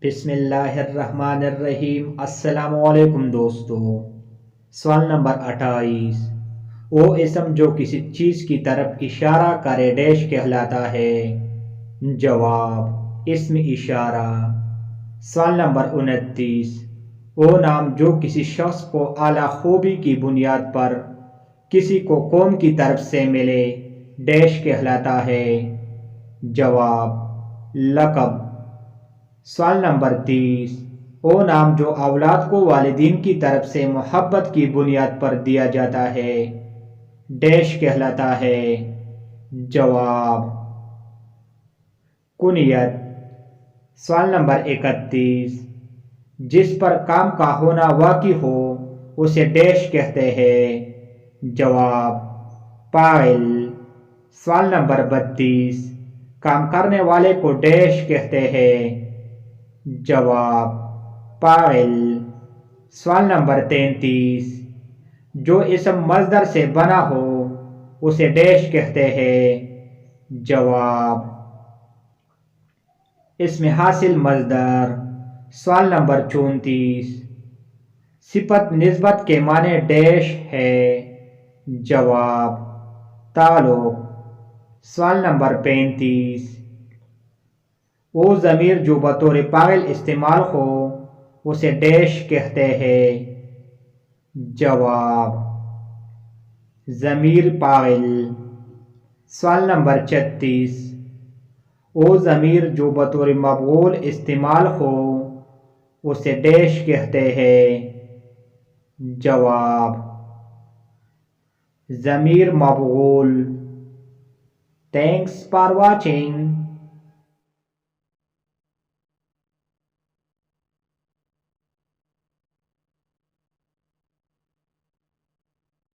بسم اللہ الرحمن الرحیم۔ السلام علیکم دوستو۔ سوال نمبر 28، وہ اسم جو کسی چیز کی طرف اشارہ کرے ڈیش کہلاتا ہے؟ جواب، اسم اشارہ۔ سوال نمبر 29، وہ نام جو کسی شخص کو اعلیٰ خوبی کی بنیاد پر کسی کو قوم کی طرف سے ملے ڈیش کہلاتا ہے؟ جواب، لقب۔ سوال نمبر 30، وہ نام جو اولاد کو والدین کی طرف سے محبت کی بنیاد پر دیا جاتا ہے ڈیش کہلاتا ہے؟ جواب، کنیت۔ سوال نمبر 31، جس پر کام کا ہونا واقع ہو اسے ڈیش کہتے ہیں؟ جواب، فاعل۔ سوال نمبر 32، کام کرنے والے کو ڈیش کہتے ہیں؟ جواب، فاعل۔ سوال نمبر 33، جو اسم مصدر سے بنا ہو اسے ڈیش کہتے ہیں؟ جواب، اسم حاصل مصدر۔ سوال نمبر 34، صفت نسبت کے معنی ڈیش ہے؟ جواب، تعلق۔ سوال نمبر 35، وہ ضمیر جو بطور فاعل استعمال ہو اسے ڈیش کہتے ہیں؟ جواب، ضمیر فاعل۔ سوال نمبر 36، وہ ضمیر جو بطور مفعول استعمال ہو اسے ڈیش کہتے ہیں؟ جواب، ضمیر مفعول۔ Thanks for watching.